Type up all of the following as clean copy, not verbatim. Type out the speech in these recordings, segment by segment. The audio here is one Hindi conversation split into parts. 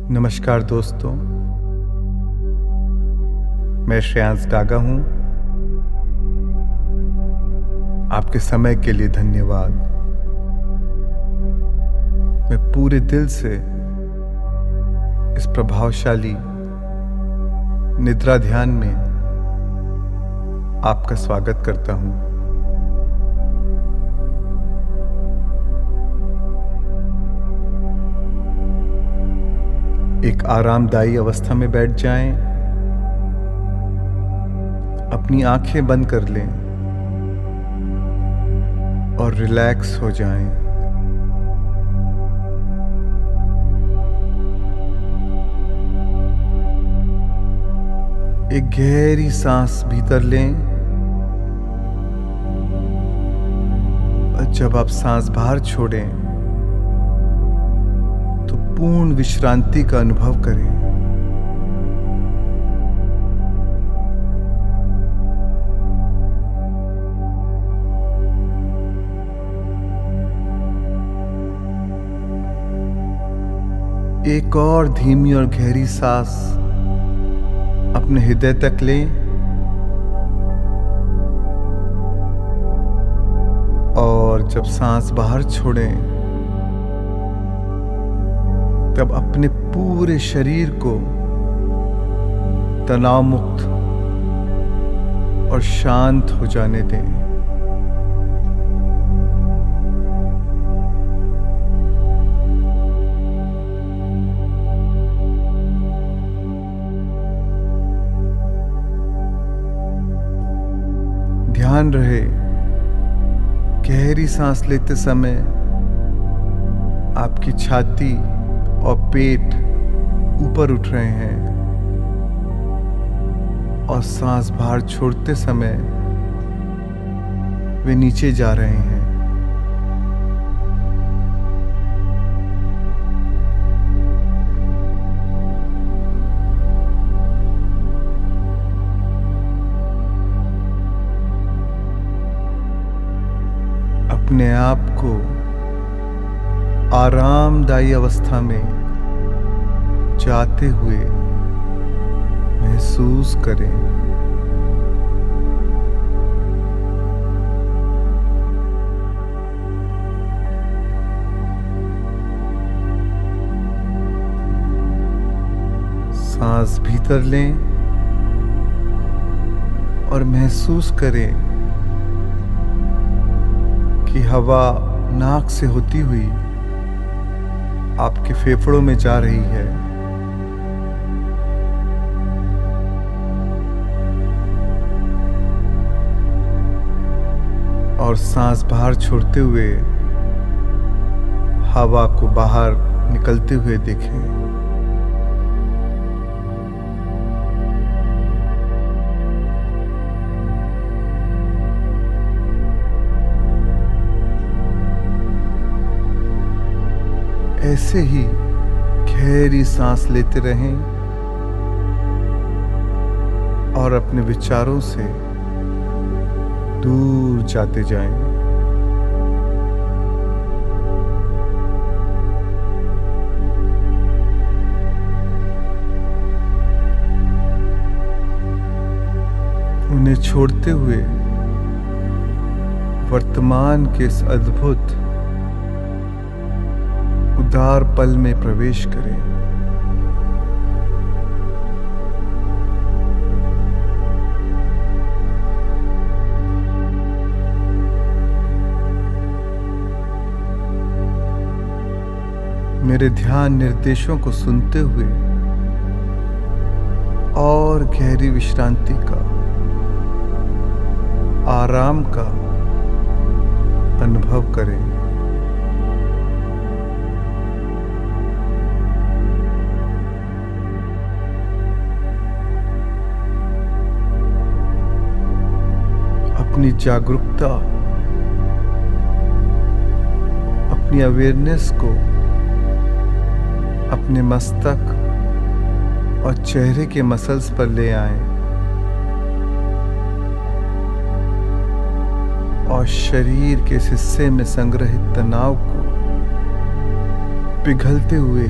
नमस्कार दोस्तों, मैं श्रेयांश डागा हूँ। आपके समय के लिए धन्यवाद। मैं पूरे दिल से इस प्रभावशाली निद्रा ध्यान में आपका स्वागत करता हूँ। एक आरामदायी अवस्था में बैठ जाएं, अपनी आंखें बंद कर लें और रिलैक्स हो जाएं। एक गहरी सांस भीतर लें और जब आप सांस बाहर छोड़ें तो पूर्ण विश्रांति का अनुभव करें। एक और धीमी और गहरी सांस अपने हृदय तक लें और जब सांस बाहर छोड़ें तब अपने पूरे शरीर को तनाव मुक्त और शांत हो जाने दें। ध्यान रहे, गहरी सांस लेते समय आपकी छाती और पेट ऊपर उठ रहे हैं और सांस बाहर छोड़ते समय वे नीचे जा रहे हैं। अपने आप को आरामदायी अवस्था में जाते हुए महसूस करें। सांस भीतर लें और महसूस करें कि हवा नाक से होती हुई आपके फेफड़ों में जा रही है और सांस बाहर छोड़ते हुए हवा को बाहर निकलते हुए देखें। ऐसे ही गहरी सांस लेते रहें और अपने विचारों से दूर जाते जाएं। उन्हें छोड़ते हुए वर्तमान के इस अद्भुत उदार पल में प्रवेश करें। मेरे ध्यान निर्देशों को सुनते हुए और गहरी विश्रांति का, आराम का अनुभव करें। अपनी जागरूकता, अपनी अवेयरनेस को अपने मस्तक और चेहरे के मसल्स पर ले आएं और शरीर के इस हिस्से में संग्रहित तनाव को पिघलते हुए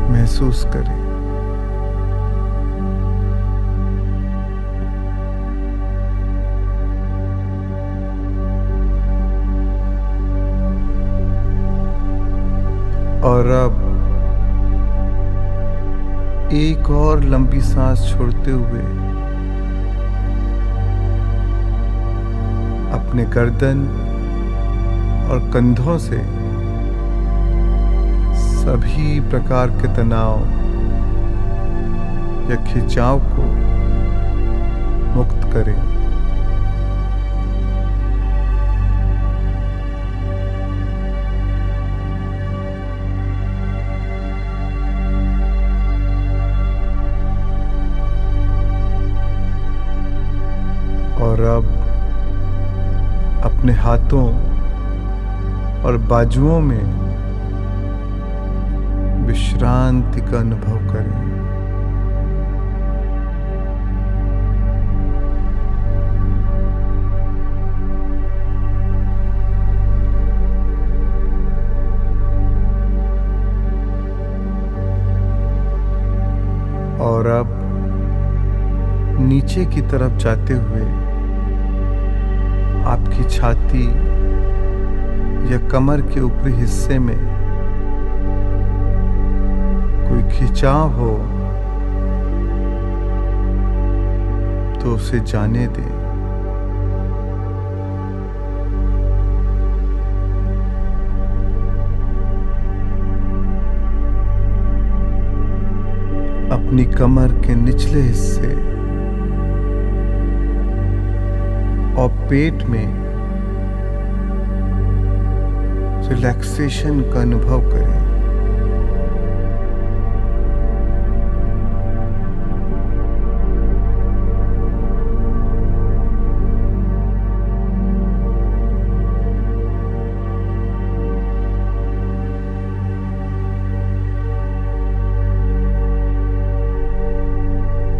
महसूस करें। और अब एक और लंबी सांस छोड़ते हुए अपने गर्दन और कंधों से सभी प्रकार के तनाव या खिंचाव को मुक्त करें। और अब अपने हाथों और बाजुओं में विश्रांति का अनुभव करें। और अब नीचे की तरफ जाते हुए आपकी छाती या कमर के ऊपरी हिस्से में कोई खिंचाव हो तो उसे जाने दें। अपनी कमर के निचले हिस्से और पेट में रिलैक्सेशन का अनुभव करें।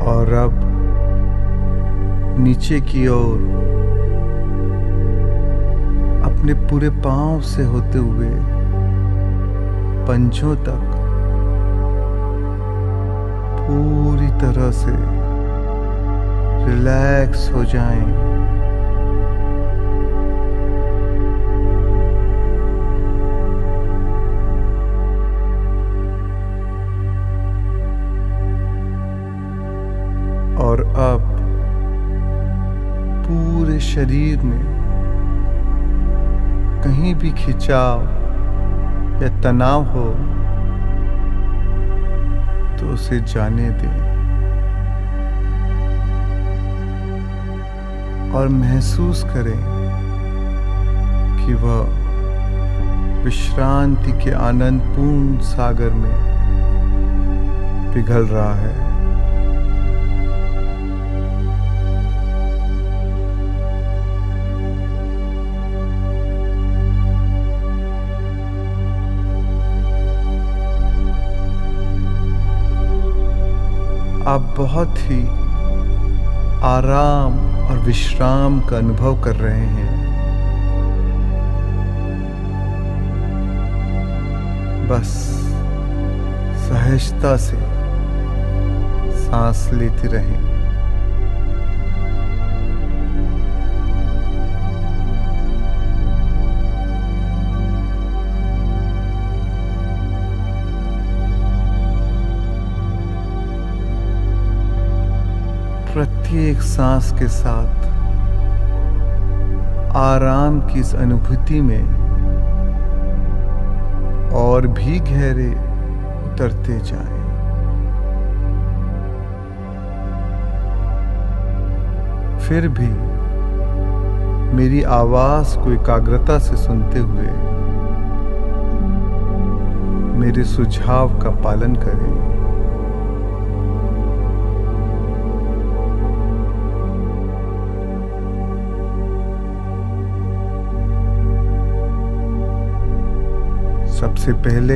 और अब नीचे की ओर अपने पूरे पांव से होते हुए पंजों तक पूरी तरह से रिलैक्स हो जाएं। और अब पूरे शरीर में कहीं भी खिंचाव या तनाव हो तो उसे जाने दें और महसूस करें कि वह विश्रांति के आनंदपूर्ण सागर में पिघल रहा है। आप बहुत ही आराम और विश्राम का अनुभव कर रहे हैं। बस सहजता से सांस लेते रहें। प्रत्येक सांस के साथ आराम की इस अनुभूति में और भी गहरे उतरते जाएं। फिर भी मेरी आवाज को एकाग्रता से सुनते हुए मेरे सुझाव का पालन करें। सबसे पहले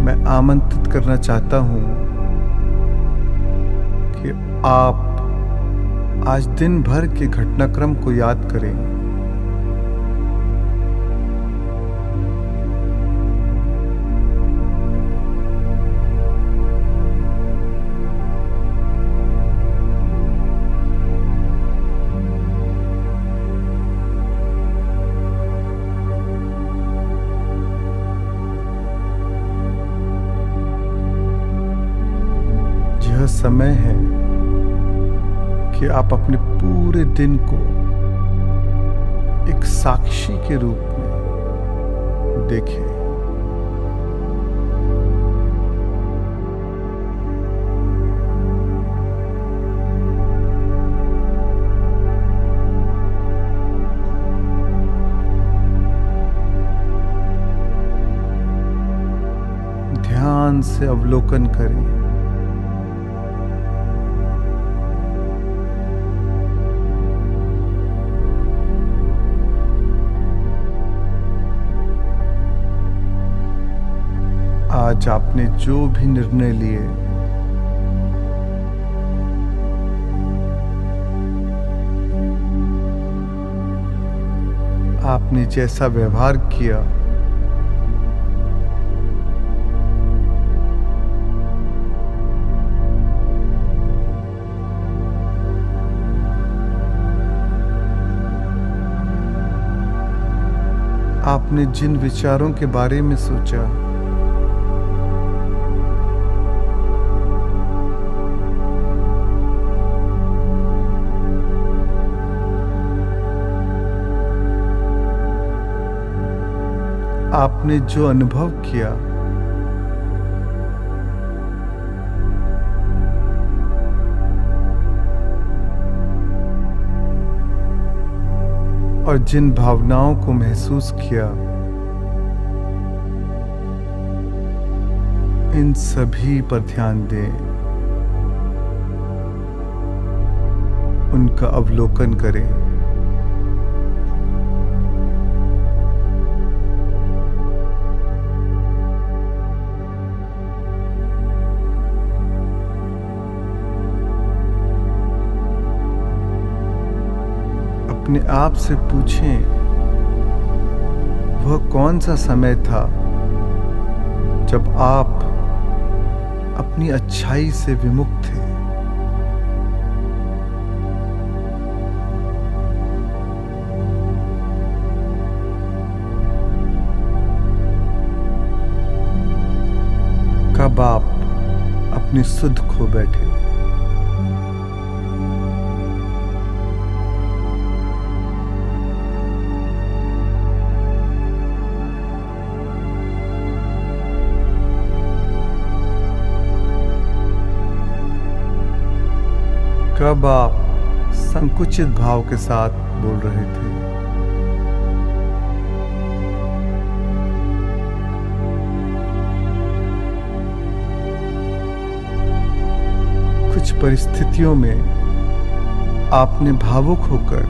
मैं आमंत्रित करना चाहता हूं कि आप आज दिन भर के घटनाक्रम को याद करें। समय है कि आप अपने पूरे दिन को एक साक्षी के रूप में देखें। ध्यान से अवलोकन करें। आज आपने जो भी निर्णय लिए, आपने जैसा व्यवहार किया, आपने जिन विचारों के बारे में सोचा, आपने जो अनुभव किया, और जिन भावनाओं को महसूस किया, इन सभी पर ध्यान दें, उनका अवलोकन करें। अपने आप से पूछें, वह कौन सा समय था जब आप अपनी अच्छाई से विमुख थे? कब आप अपनी सुध खो बैठे? कब आप संकुचित भाव के साथ बोल रहे थे? कुछ परिस्थितियों में आपने भावुक होकर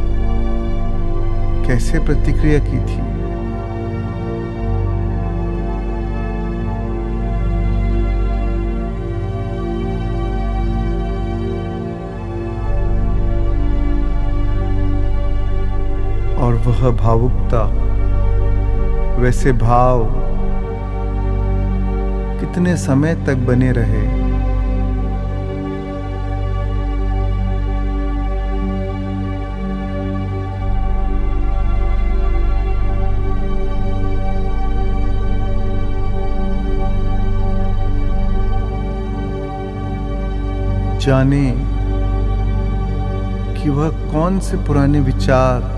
कैसे प्रतिक्रिया की थी? और वह भावुकता, वैसे भाव कितने समय तक बने रहे? जाने कि वह कौन से पुराने विचार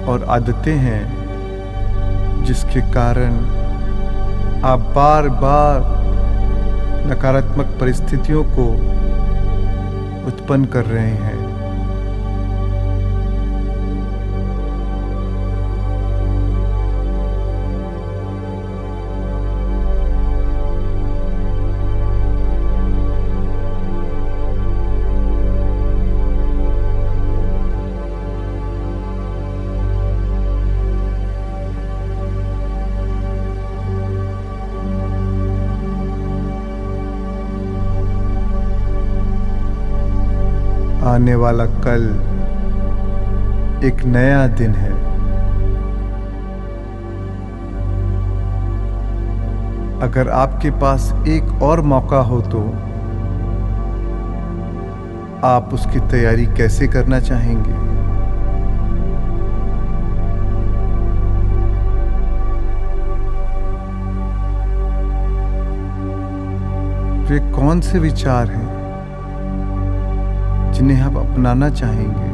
और आदतें हैं जिसके कारण आप बार बार नकारात्मक परिस्थितियों को उत्पन्न कर रहे हैं। आने वाला कल एक नया दिन है। अगर आपके पास एक और मौका हो तो आप उसकी तैयारी कैसे करना चाहेंगे? वे कौन से विचार हैं जिन्हें आप अपनाना चाहेंगे,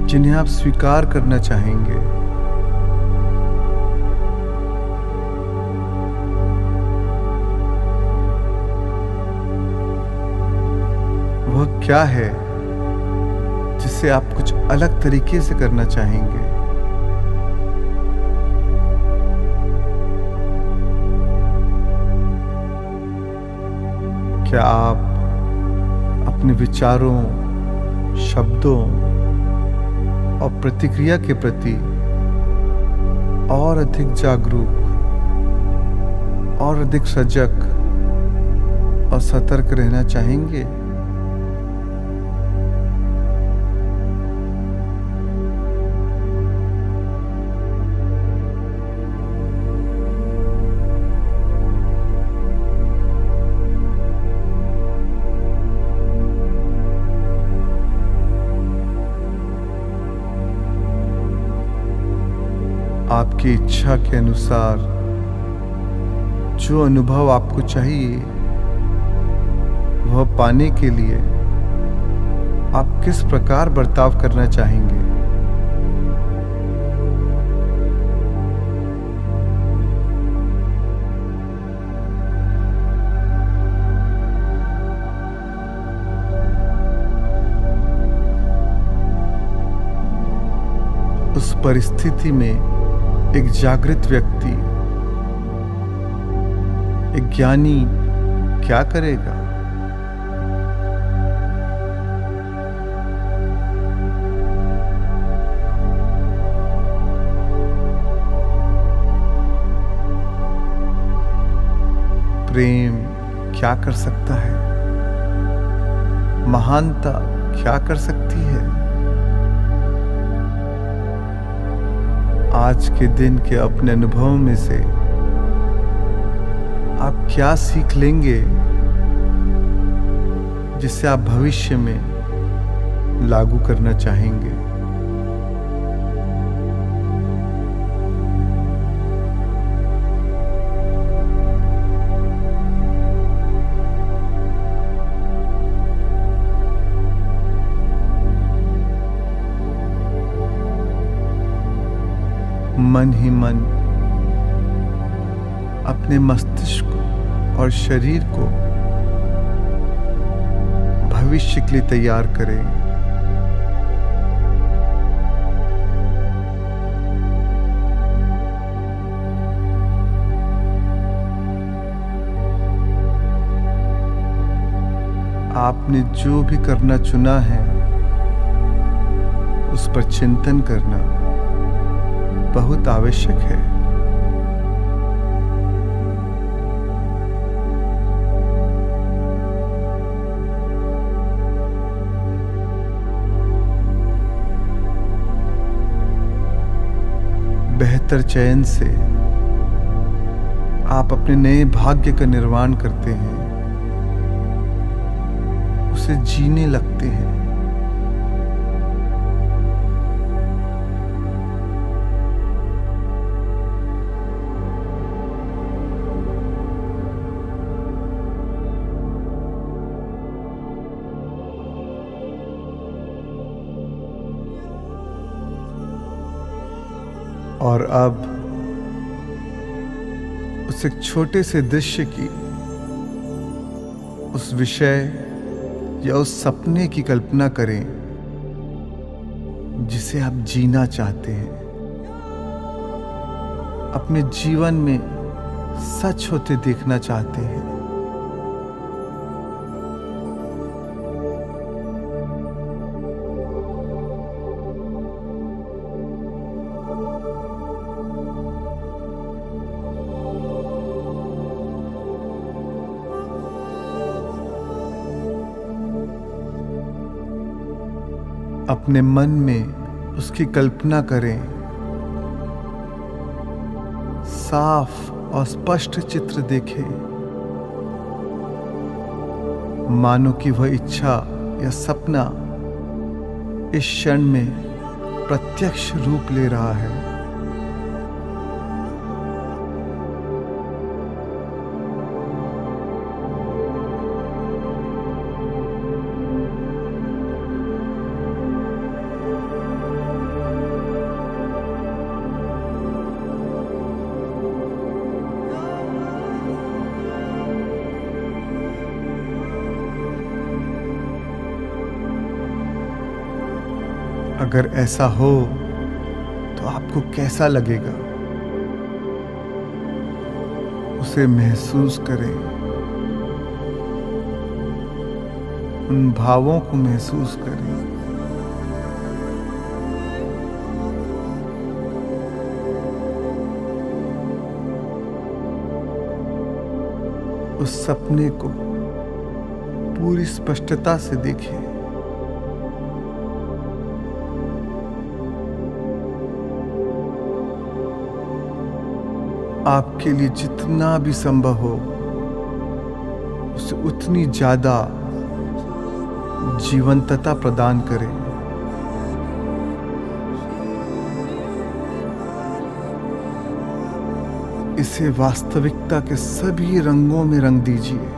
जिन्हें आप स्वीकार करना चाहेंगे। वह क्या है जिसे आप कुछ अलग तरीके से करना चाहेंगे? क्या आप अपने विचारों, शब्दों और प्रतिक्रिया के प्रति और अधिक जागरूक और अधिक सजग और सतर्क रहना चाहेंगे? आपकी इच्छा के अनुसार जो अनुभव आपको चाहिए वह पाने के लिए आप किस प्रकार बर्ताव करना चाहेंगे? उस परिस्थिति में एक जागृत व्यक्ति, एक ज्ञानी क्या करेगा? प्रेम क्या कर सकता है? महानता क्या कर सकती है? आज के दिन के अपने अनुभवों में से आप क्या सीख लेंगे जिसे आप भविष्य में लागू करना चाहेंगे? मन ही मन अपने मस्तिष्क और शरीर को भविष्य के लिए तैयार करें। आपने जो भी करना चुना है उस पर चिंतन करना बहुत आवश्यक है। बेहतर चयन से आप अपने नए भाग्य का निर्माण करते हैं, उसे जीने लगते हैं। और अब उस एक छोटे से दृश्य की, उस विषय या उस सपने की कल्पना करें जिसे आप जीना चाहते हैं, अपने जीवन में सच होते देखना चाहते हैं। अपने मन में उसकी कल्पना करें, साफ और स्पष्ट चित्र देखें, मानो कि वह इच्छा या सपना इस क्षण में प्रत्यक्ष रूप ले रहा है। अगर ऐसा हो तो आपको कैसा लगेगा? उसे महसूस करें, उन भावों को महसूस करें। उस सपने को पूरी स्पष्टता से देखें। आपके लिए जितना भी संभव हो उसे उतनी ज्यादा जीवंतता प्रदान करें। इसे वास्तविकता के सभी रंगों में रंग दीजिए।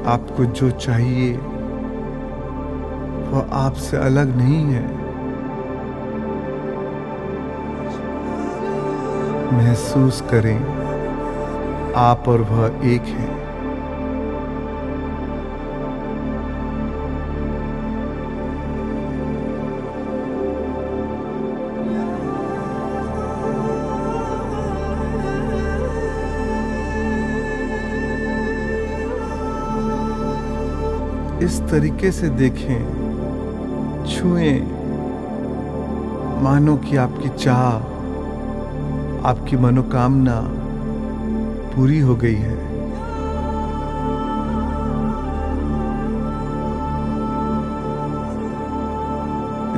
आपको जो चाहिए वह आपसे अलग नहीं है। महसूस करें, आप और वह एक है। इस तरीके से देखें, छुएं, मानो कि आपकी चाह, आपकी मनोकामना पूरी हो गई है।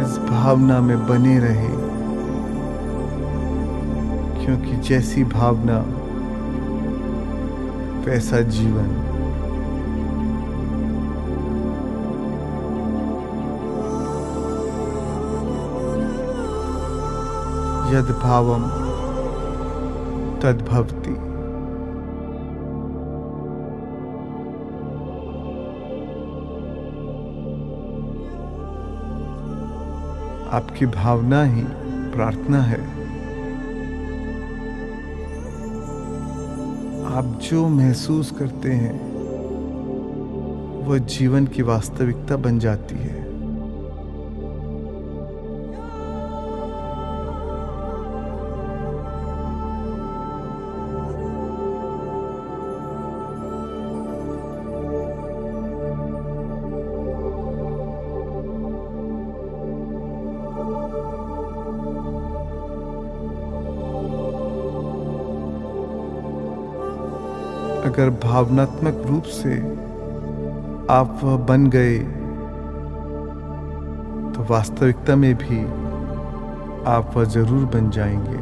इस भावना में बने रहे, क्योंकि जैसी भावना वैसा जीवन। यद भावम तद भवति। आपकी भावना ही प्रार्थना है। आप जो महसूस करते हैं वह जीवन की वास्तविकता बन जाती है। अगर भावनात्मक रूप से आप वह बन गए तो वास्तविकता में भी आप वह जरूर बन जाएंगे।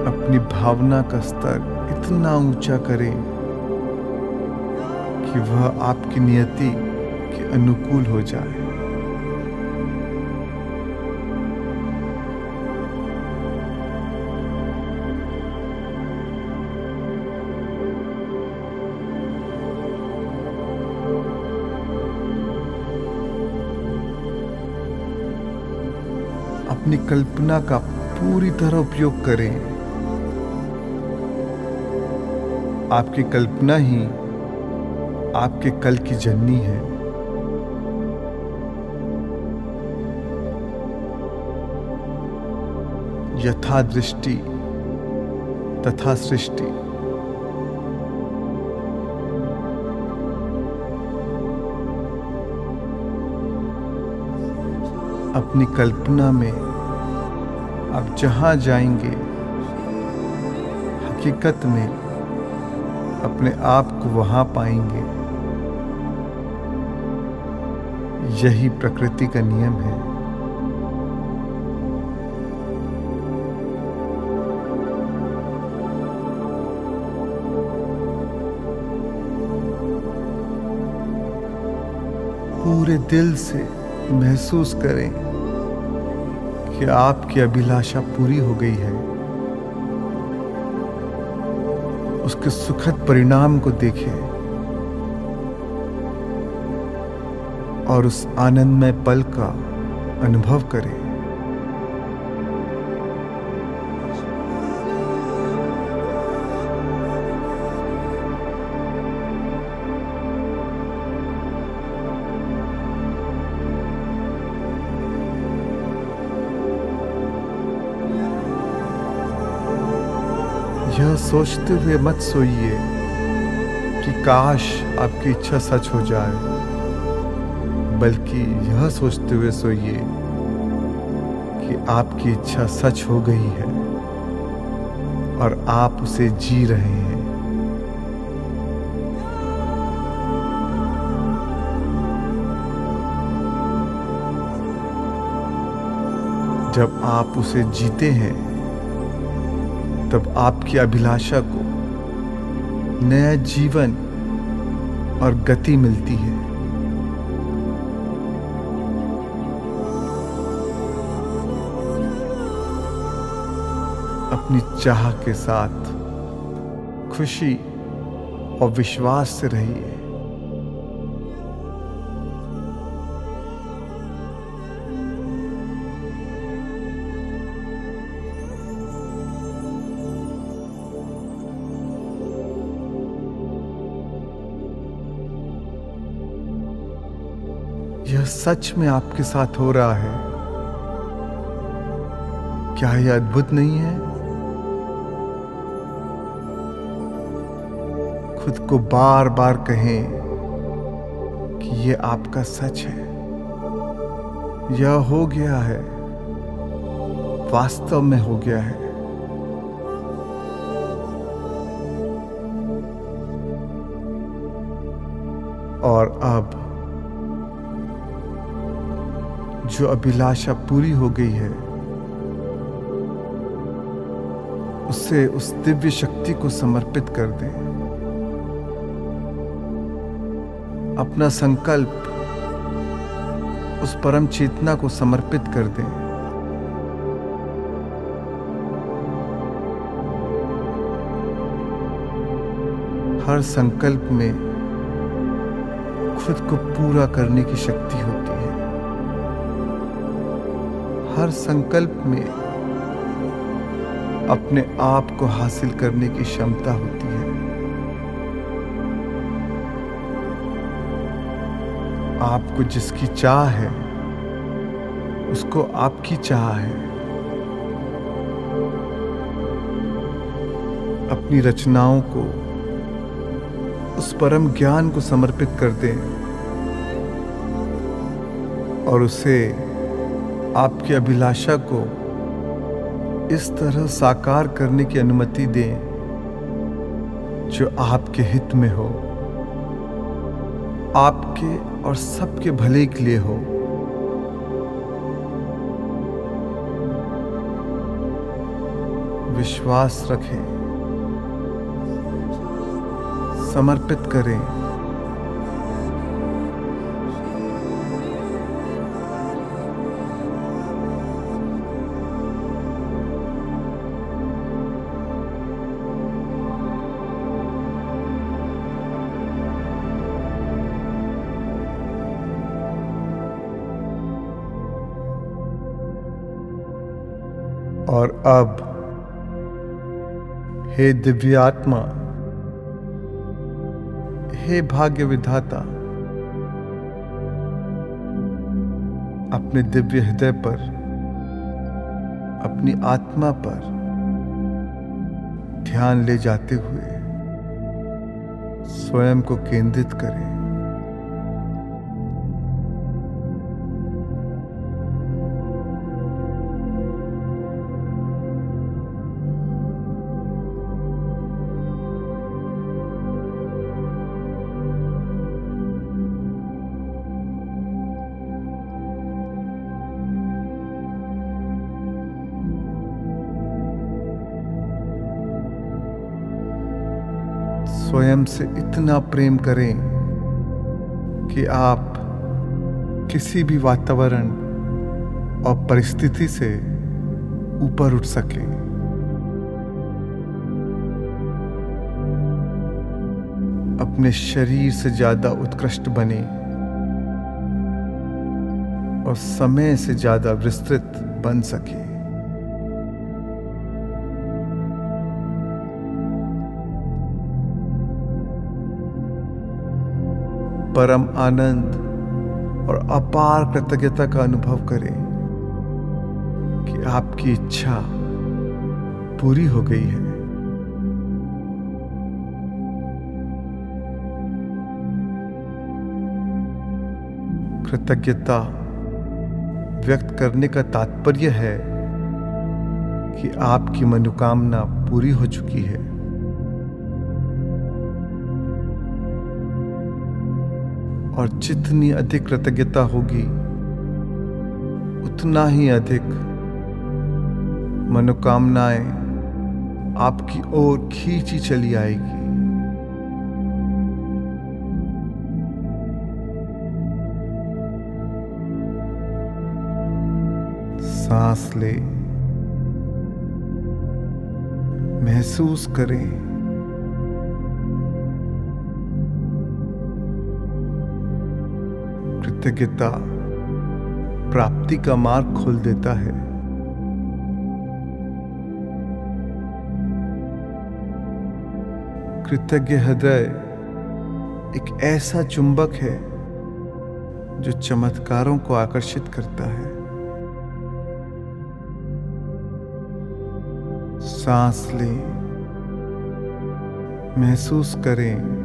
अपनी भावना का स्तर इतना ऊंचा करें कि वह आपकी नियति के अनुकूल हो जाए। अपनी कल्पना का पूरी तरह उपयोग करें। आपकी कल्पना ही आपके कल की जननी है। यथा दृष्टि तथा सृष्टि। अपनी कल्पना में आप जहां जाएंगे हकीकत में अपने आप को वहां पाएंगे। यही प्रकृति का नियम है। पूरे दिल से महसूस करें कि आपकी अभिलाषा पूरी हो गई है। उसके सुखद परिणाम को देखें और उस आनंदमय पल का अनुभव करें। यह सोचते हुए मत सोइए कि काश आपकी इच्छा सच हो जाए, बल्कि यह सोचते हुए सोइए कि आपकी इच्छा सच हो गई है और आप उसे जी रहे हैं। जब आप उसे जीते हैं तब आपकी अभिलाषा को नया जीवन और गति मिलती है। अपनी चाह के साथ खुशी और विश्वास से रहिए। यह सच में आपके साथ हो रहा है। क्या यह अद्भुत नहीं है? खुद को बार बार कहें कि यह आपका सच है। यह हो गया है, वास्तव में हो गया है। और अब जो अभिलाषा पूरी हो गई है, उसे उस दिव्य शक्ति को समर्पित कर दें। अपना संकल्प उस परम चेतना को समर्पित कर दें। हर संकल्प में खुद को पूरा करने की शक्ति होती है। हर संकल्प में अपने आप को हासिल करने की क्षमता होती है। आपको जिसकी चाह है, उसको आपकी चाह है। अपनी रचनाओं को उस परम ज्ञान को समर्पित कर दें और उसे आपकी अभिलाषा को इस तरह साकार करने की अनुमति दें जो आपके हित में हो, आपके और सबके भले के लिए हो। विश्वास रखें, समर्पित करें। और अब हे दिव्य आत्मा, हे भाग्य विधाता, अपने दिव्य हृदय पर, अपनी आत्मा पर ध्यान ले जाते हुए स्वयं को केंद्रित करें। स्वयं से इतना प्रेम करें कि आप किसी भी वातावरण और परिस्थिति से ऊपर उठ सकें। अपने शरीर से ज्यादा उत्कृष्ट बने और समय से ज्यादा विस्तृत बन सके। परम आनंद और अपार कृतज्ञता का अनुभव करें कि आपकी इच्छा पूरी हो गई है। कृतज्ञता व्यक्त करने का तात्पर्य है कि आपकी मनोकामना पूरी हो चुकी है। और जितनी अधिक कृतज्ञता होगी उतना ही अधिक मनोकामनाएं आपकी ओर खींची चली आएगी। सांस ले, महसूस करें कृतज्ञता प्राप्ति का मार्ग खोल देता है। कृतज्ञ हृदय एक ऐसा चुंबक है जो चमत्कारों को आकर्षित करता है। सांस लें, महसूस करें,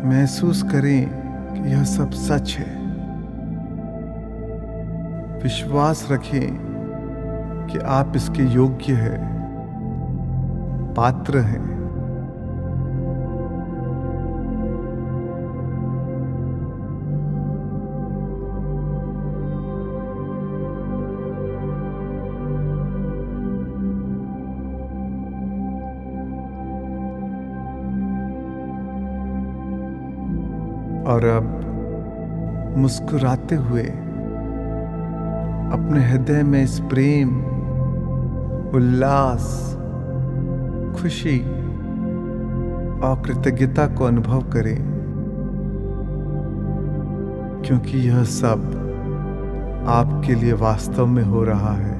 महसूस करें कि यह सब सच है। विश्वास रखें कि आप इसके योग्य हैं, पात्र हैं। और अब मुस्कुराते हुए अपने हृदय में इस प्रेम, उल्लास, खुशी और कृतज्ञता को अनुभव करें, क्योंकि यह सब आपके लिए वास्तव में हो रहा है।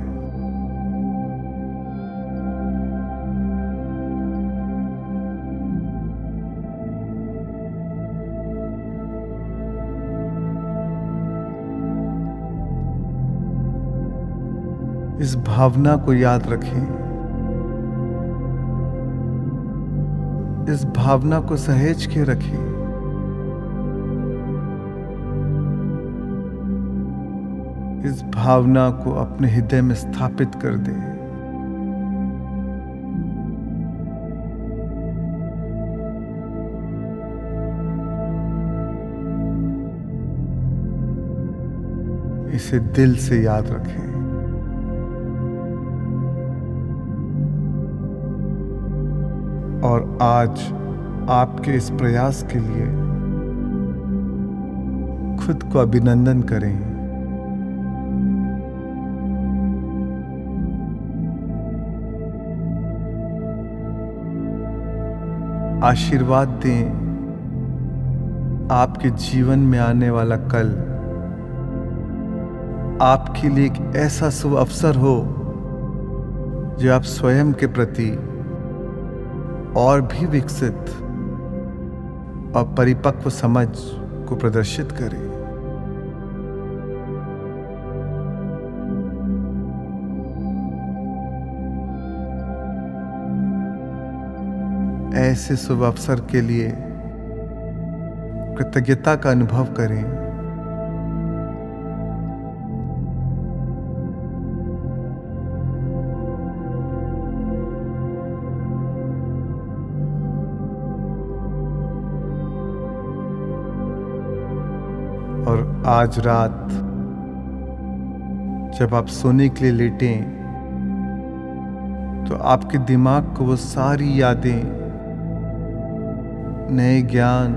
इस भावना को याद रखें, इस भावना को सहेज के रखें। इस भावना को अपने हृदय में स्थापित कर दें। इसे दिल से याद रखें। और आज आपके इस प्रयास के लिए खुद को अभिनंदन करें। आशीर्वाद दें आपके जीवन में आने वाला कल आपके लिए एक ऐसा शुभ अवसर हो जो आप स्वयं के प्रति और भी विकसित और परिपक्व समझ को प्रदर्शित करें। ऐसे शुभ अवसर के लिए कृतज्ञता का अनुभव करें। और आज रात जब आप सोने के लिए लेटें तो आपके दिमाग को वो सारी यादें, नए ज्ञान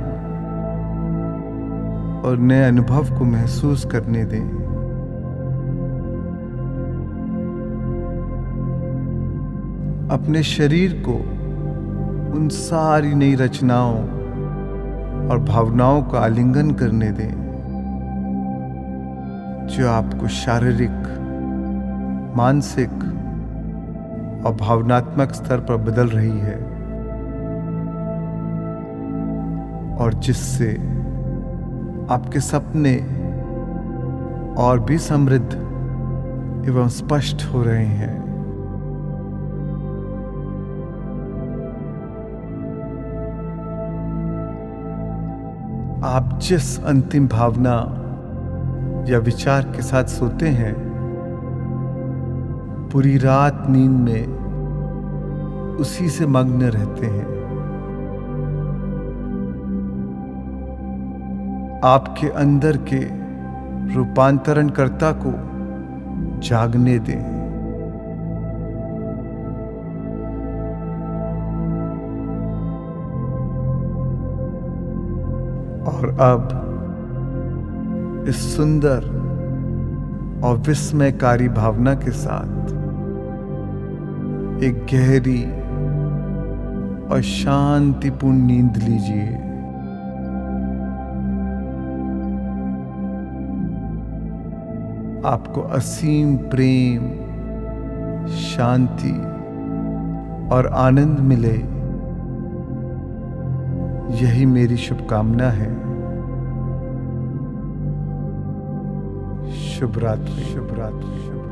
और नए अनुभव को महसूस करने दें। अपने शरीर को उन सारी नई रचनाओं और भावनाओं का आलिंगन करने दें जो आपको शारीरिक, मानसिक और भावनात्मक स्तर पर बदल रही है और जिससे आपके सपने और भी समृद्ध एवं स्पष्ट हो रहे हैं। आप जिस अंतिम भावना या विचार के साथ सोते हैं, पूरी रात नींद में उसी से मग्न रहते हैं। आपके अंदर के रूपांतरणकर्ता को जागने दें। और अब इस सुंदर और विस्मयकारी भावना के साथ एक गहरी और शांतिपूर्ण नींद लीजिए। आपको असीम प्रेम, शांति और आनंद मिले, यही मेरी शुभकामना है। शुभ रात्रि, शुभ रात्रि, शुभ रात्रि।